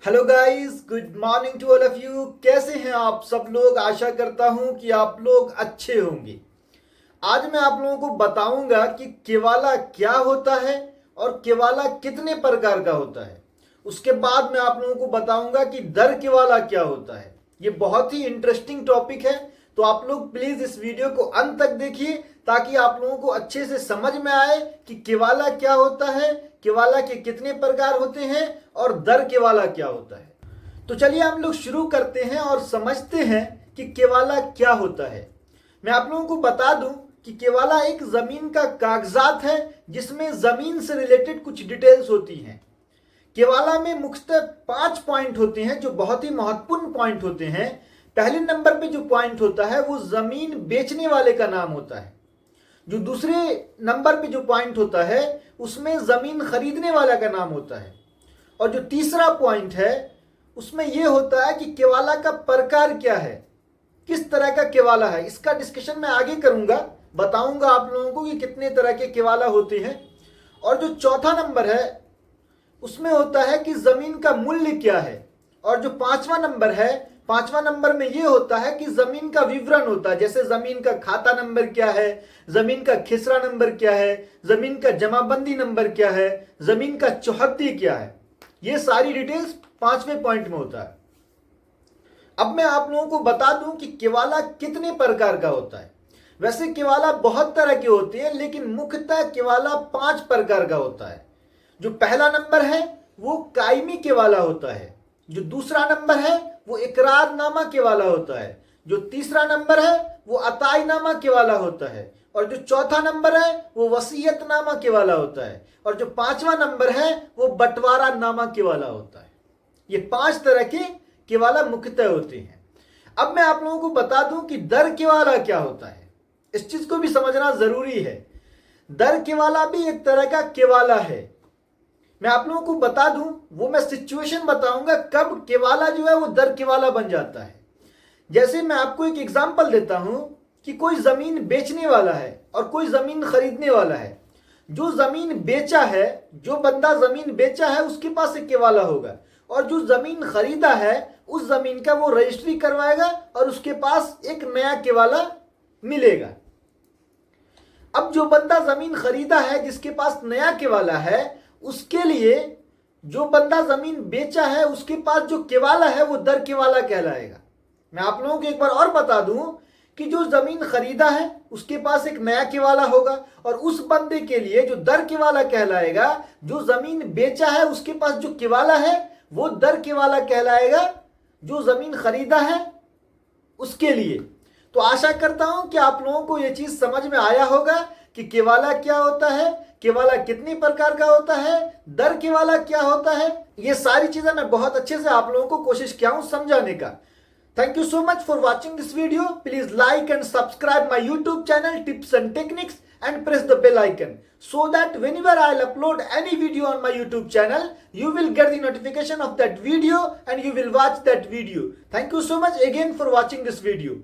Hello guys, good morning to all of you. कैसे हैं आप सब लोग? आशा करता हूं कि आप लोग अच्छे होंगे। आज मैं आप लोगों को बताऊंगा कि केवाला क्या होता है और केवाला कितने प्रकार का होता है। उसके बाद मैं आप लोगों को बताऊंगा कि दर केवाला क्या होता है। ये बहुत ही इंटरेस्टिंग टॉपिक है, तो आप लोग प्लीज इस वीडियो को अंत तक देखिए ताकि आप लोगों को अच्छे से समझ में आए कि केवाला क्या होता है, केवाला के कितने प्रकार होते हैं और दर केवाला क्या होता है। तो चलिए हम लोग शुरू करते हैं और समझते हैं कि केवाला क्या होता है। मैं आप लोगों को बता दूं कि केवाला एक जमीन का कागजात है जिसमें जमीन से रिलेटेड कुछ डिटेल्स होती हैं। केवाला में मुख्यतः 5 पॉइंट होते हैं जो बहुत ही महत्वपूर्ण पॉइंट होते हैं। पहले नंबर पे जो पॉइंट होता है वो जमीन बेचने वाले का नाम होता है। जो दूसरे नंबर पे जो पॉइंट होता है उसमें जमीन खरीदने वाला का नाम होता है। और जो तीसरा पॉइंट है उसमें यह होता है कि केवाला का प्रकार क्या है, किस तरह का केवाला है। इसका डिस्कशन मैं आगे करूंगा, बताऊंगा आप लोगों को कि कितने तरह के केवाला होते हैं। और जो चौथा नंबर है उसमें होता है कि जमीन का मूल्य क्या है। और जो पांचवा नंबर है, पांचवा नंबर में यह होता है कि जमीन का विवरण होता है, जैसे जमीन का खाता नंबर क्या है, जमीन का खिसरा नंबर क्या है, जमीन का जमाबंदी नंबर क्या है, जमीन का चौहद्दी क्या है। ये सारी डिटेल्स 5वें पॉइंट में होता है। अब मैं आप लोगों को बता दूं कि केवाला कितने प्रकार का होता है। वैसे केवाला बहुत तरह के होते हैं, लेकिन मुख्यतः केवाला 5 प्रकार का होता है। जो पहला नंबर है वो कायमी केवाला होता है। जो दूसरा नंबर है वो इकरारनामा केवाला होता है। जो तीसरा नंबर है वो अताईनामा केवाला होता है। और जो चौथा नंबर है वो वसीयतनामा केवाला होता है। और जो पांचवा नंबर है वो बंटवारा नामा केवाला होता है। ये 5 तरह के केवाला मुख्यतः होते हैं। अब मैं आप लोगों को बता दूं कि दर केवाला क्या होता है। इस चीज को भी समझना जरूरी है। दर केवाला भी एक तरह का केवाला है। मैं आप लोगों को बता दूं, वो मैं सिचुएशन बताऊंगा कब केवाला जो है वो दर केवाला बन जाता है। जैसे मैं आपको एक एग्जांपल देता हूं कि कोई जमीन बेचने वाला है और कोई जमीन खरीदने वाला है। जो जमीन बेचा है, जो बंदा जमीन बेचा है उसके पास एक केवाला होगा, और जो जमीन खरीदा है उस जमीन का वो रजिस्ट्री करवाएगा और उसके पास एक नया केवाला मिलेगा। अब जो बंदा जमीन खरीदा है, जिसके पास नया केवाला है, उसके लिए जो बंदा जमीन बेचा है उसके पास जो केवाला है वो दर केवाला कहलाएगा। मैं आप लोगों को एक बार और बता दूं कि जो जमीन खरीदा है उसके पास एक नया केवाला होगा, और उस बंदे के लिए जो दर केवाला कहलाएगा, जो जमीन बेचा है उसके पास जो केवाला है वो दर केवाला कहलाएगा जो जमीन खरीदा है उसके लिए। तो आशा करता हूं कि आप लोगों को यह चीज समझ में आया होगा कि केवाला क्या होता है, केवाला कितने प्रकार का होता है, दर केवाला क्या होता है। ये सारी चीजें मैं बहुत अच्छे से आप लोगों को कोशिश किया हूं समझाने का। Thank you so much for watching this video. Please like and subscribe my YouTube channel Tips and Techniques and press the bell icon so that whenever I'll upload any video on my YouTube channel, you will get the notification of that video and you will watch that video. Thank you so much again for watching this video.